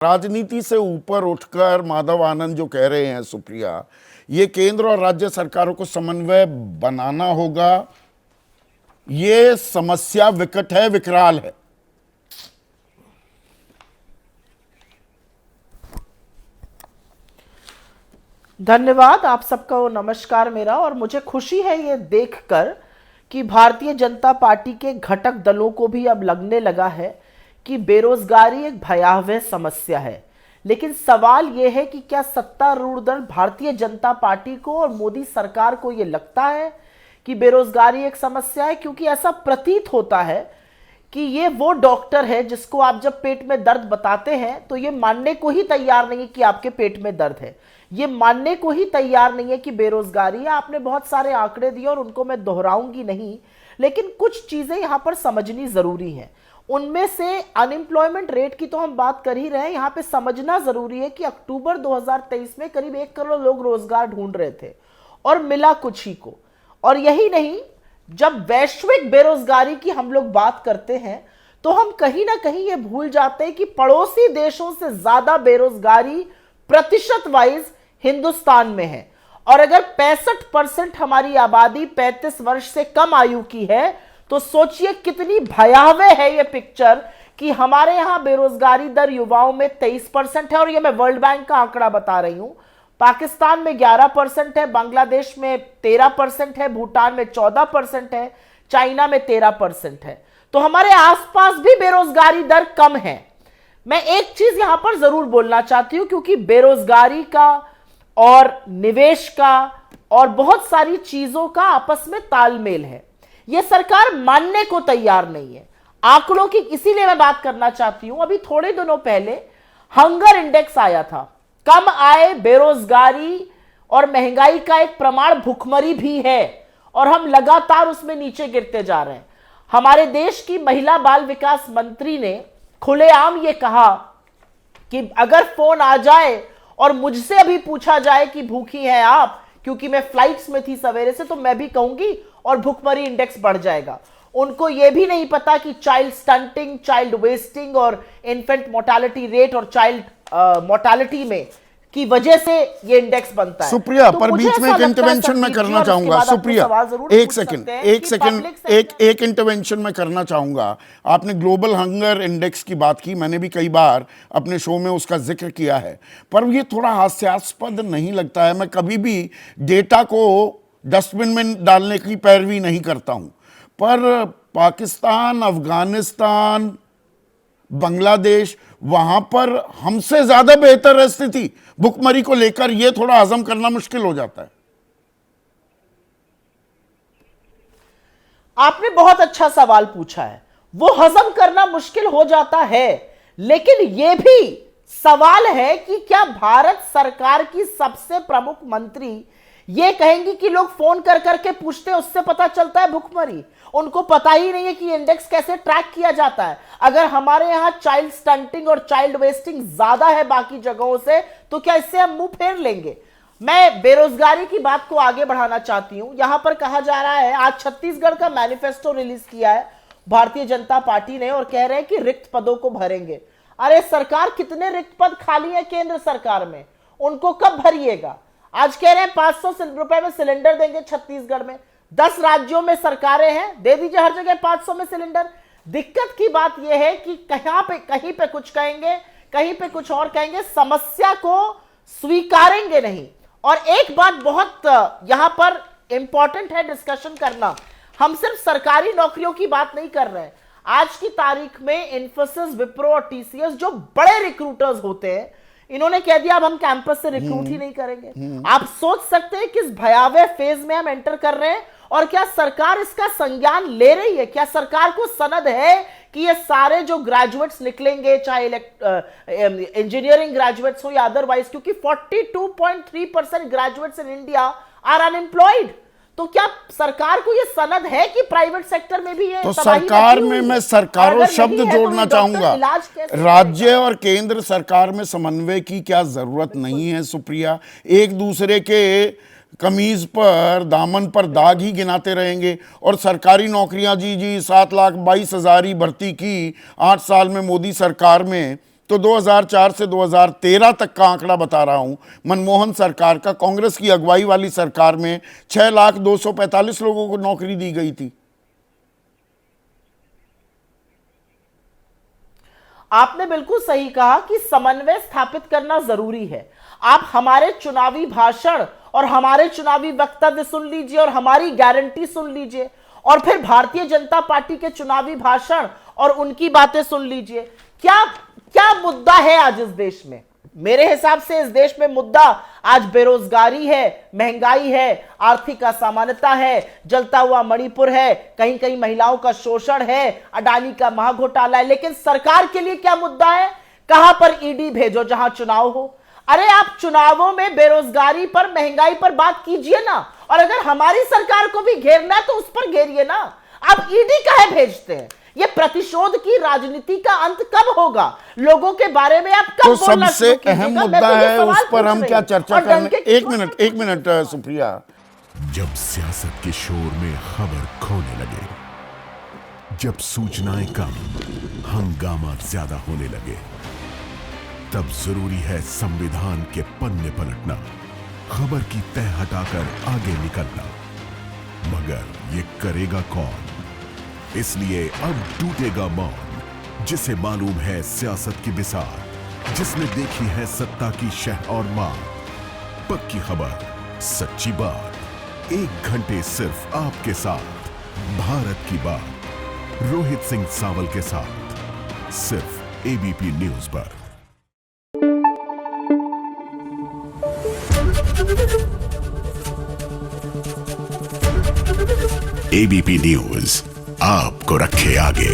राजनीति से ऊपर उठकर माधव आनंद जो कह रहे हैं सुप्रिया, ये केंद्र और राज्य सरकारों को समन्वय बनाना होगा। ये समस्या विकट है, विकराल है। धन्यवाद आप सबका नमस्कार मेरा। और मुझे खुशी है ये देखकर कि भारतीय जनता पार्टी के घटक दलों को भी अब लगने लगा है कि बेरोजगारी एक भयावह समस्या है। लेकिन सवाल यह है कि क्या सत्तारूढ़ दल भारतीय जनता पार्टी को और मोदी सरकार को यह लगता है कि बेरोजगारी एक समस्या है? क्योंकि ऐसा प्रतीत होता है कि ये वो डॉक्टर है जिसको आप जब पेट में दर्द बताते हैं तो ये मानने को ही तैयार नहीं है कि आपके पेट में दर्द है, ये मानने को ही तैयार नहीं है कि बेरोजगारी है। आपने बहुत सारे आंकड़े दिए और उनको मैं दोहराऊंगी नहीं, लेकिन कुछ चीजें यहां पर समझनी जरूरी है। उनमें से अनएम्प्लॉयमेंट रेट की तो हम बात कर ही रहे हैं, यहां पे समझना जरूरी है कि अक्टूबर 2023 में करीब 1 करोड़ लोग रोजगार ढूंढ रहे थे और मिला कुछ ही को। और यही नहीं, जब वैश्विक बेरोजगारी की हम लोग बात करते हैं तो हम कहीं ना कहीं ये भूल जाते हैं कि पड़ोसी देशों से ज्यादा बेरोजगारी प्रतिशत वाइज हिंदुस्तान में है। और अगर 65% हमारी आबादी 35 वर्ष से कम आयु की है तो सोचिए कितनी भयावह है ये पिक्चर कि हमारे यहां बेरोजगारी दर युवाओं में 23% है। और ये मैं वर्ल्ड बैंक का आंकड़ा बता रही हूं। पाकिस्तान में 11% है, बांग्लादेश में 13% है, भूटान में 14% है, चाइना में 13% है। तो हमारे आसपास भी बेरोजगारी दर कम है। मैं एक चीज यहां पर जरूर बोलना चाहती हूं, क्योंकि बेरोजगारी का और निवेश का और बहुत सारी चीजों का आपस में तालमेल है। यह सरकार मानने को तैयार नहीं है। आंकड़ों की इसीलिए मैं बात करना चाहती हूं। अभी थोड़े दिनों पहले हंगर इंडेक्स आया था, कम आय, बेरोजगारी और महंगाई का एक प्रमाण भुखमरी भी है, और हम लगातार उसमें नीचे गिरते जा रहे हैं। हमारे देश की महिला बाल विकास मंत्री ने खुलेआम ये कहा कि अगर फोन आ जाए और मुझसे अभी पूछा जाए कि भूखी हैं आप, क्योंकि मैं फ्लाइट्स में थी सवेरे से, तो मैं भी कहूंगी और भुखमरी इंडेक्स बढ़ जाएगा। उनको यह भी नहीं पता कि चाइल्ड स्टंटिंग, चाइल्ड वेस्टिंग और इन्फेंट मोर्टालिटी रेट और चाइल्ड मोर्टालिटी में की वजह से ये इंडेक्स बनता है। सुप्रिया, तो पर बीच में एक इंटरवेंशन मैं करना चाहूंगा। सुप्रिया, एक इंटरवेंशन मैं करना चाहूंगा। आपने ग्लोबल हंगर इंडेक्स की बात की, मैंने भी कई बार अपने शो में उसका जिक्र किया है, पर ये थोड़ा हास्यास्पद नहीं लगता है? मैं कभी भी डेटा को डस्टबिन में डालने की पैरवी नहीं करता हूं, पर पाकिस्तान, अफगानिस्तान, बांग्लादेश, वहां पर हमसे ज्यादा बेहतर है स्थिति भुखमरी को लेकर। यह थोड़ा हजम करना मुश्किल हो जाता है। आपने बहुत अच्छा सवाल पूछा है। वो हजम करना मुश्किल हो जाता है, लेकिन यह भी सवाल है कि क्या भारत सरकार की सबसे प्रमुख मंत्री ये कहेंगी कि लोग फोन कर करके पूछते हैं उससे पता चलता है भुखमरी? उनको पता ही नहीं है कि इंडेक्स कैसे ट्रैक किया जाता है। अगर हमारे यहां चाइल्ड स्टंटिंग और चाइल्ड वेस्टिंग ज्यादा है बाकी जगहों से, तो क्या इससे हम मुंह फेर लेंगे? मैं बेरोजगारी की बात को आगे बढ़ाना चाहती हूं। यहां पर कहा जा रहा है, आज छत्तीसगढ़ का मैनिफेस्टो रिलीज किया है भारतीय जनता पार्टी ने और कह रहे हैं कि रिक्त पदों को भरेंगे। अरे सरकार, कितने रिक्त पद खाली है केंद्र सरकार में? उनको कब भरिएगा? आज कह रहे हैं 500 रुपए में सिलेंडर देंगे छत्तीसगढ़ में। 10 राज्यों में सरकारें हैं, दे दीजिए हर जगह 500 में सिलेंडर। दिक्कत की बात यह है कि कहीं पे कुछ कहेंगे, कहीं पे कुछ और कहेंगे, समस्या को स्वीकारेंगे नहीं। और एक बात बहुत यहां पर इंपॉर्टेंट है डिस्कशन करना, हम सिर्फ सरकारी नौकरियों की बात नहीं कर रहे हैं। आज की तारीख में इन्फोसिस, विप्रो और टीसीएस जो बड़े रिक्रूटर्स होते हैं, इन्होंने कह दिया अब हम कैंपस से रिक्रूट ही नहीं करेंगे। आप सोच सकते हैं किस भयावह फेज में हम एंटर कर रहे हैं। और क्या सरकार इसका संज्ञान ले रही है? क्या सरकार को सनद है कि ये सारे जो ग्रेजुएट्स निकलेंगे, चाहे इंजीनियरिंग ग्रेजुएट्स हो या अदरवाइज, क्योंकि 42.3% graduates in India are unemployed. तो क्या सरकार को यह सनद है कि प्राइवेट सेक्टर में भी ये तो सरकार में मैं सरकारों शब्द जोड़ना चाहूंगा। राज्य और केंद्र सरकार में समन्वय की क्या जरूरत नहीं है सुप्रिया? एक दूसरे के कमीज पर, दामन पर दाग ही गिनाते रहेंगे। और सरकारी नौकरियां जी 7,22,000 भर्ती की 8 साल में मोदी सरकार में, तो 2004 से 2013 तक का आंकड़ा बता रहा हूं, मनमोहन सरकार का, कांग्रेस की अगुवाई वाली सरकार में 6,245,000 लोगों को नौकरी दी गई थी। आपने बिल्कुल सही कहा कि समन्वय स्थापित करना जरूरी है। आप हमारे चुनावी भाषण और हमारे चुनावी वक्तव्य सुन लीजिए और हमारी गारंटी सुन लीजिए, और फिर भारतीय जनता पार्टी के चुनावी भाषण और उनकी बातें सुन लीजिए। क्या क्या मुद्दा है आज इस देश में? मेरे हिसाब से इस देश में मुद्दा आज बेरोजगारी है, महंगाई है, आर्थिक असामान्यता है, जलता हुआ मणिपुर है, कहीं कहीं महिलाओं का शोषण है, अडानी का महाघोटाला है। लेकिन सरकार के लिए क्या मुद्दा है? कहां पर ईडी भेजो जहां चुनाव हो। अरे आप चुनावों में बेरोजगारी पर, महंगाई पर बात कीजिए ना, और अगर हमारी सरकार को भी घेरना है तो उस पर घेरिए ना। आप ईडी काहे भेजते हैं? ये प्रतिशोध की राजनीति का अंत कब होगा? लोगों के बारे में आप कब तो बोलना सबसे शुरू कीजिएगा? अहम मैं मुद्दा तो ये है, सवाल उस पर पूछ हम रही क्या हूं। चर्चा और करने। डंके एक मिनट सुप्रिया। जब सियासत के शोर में खबर खोने लगे, जब सूचनाएं कम, हंगामा ज्यादा होने लगे, तब जरूरी है संविधान के पन्ने पलटना, खबर की तह हटाकर आगे निकलना। मगर ये करेगा कौन? इसलिए अब टूटेगा मौन, जिसे मालूम है सियासत की बिसार, जिसने देखी है सत्ता की शह और मार। पक्की खबर, सच्ची बात, 1 घंटे सिर्फ आपके साथ, भारत की बात, रोहित सिंह सावल के साथ, सिर्फ एबीपी न्यूज पर। एबीपी न्यूज आपको रखे आगे।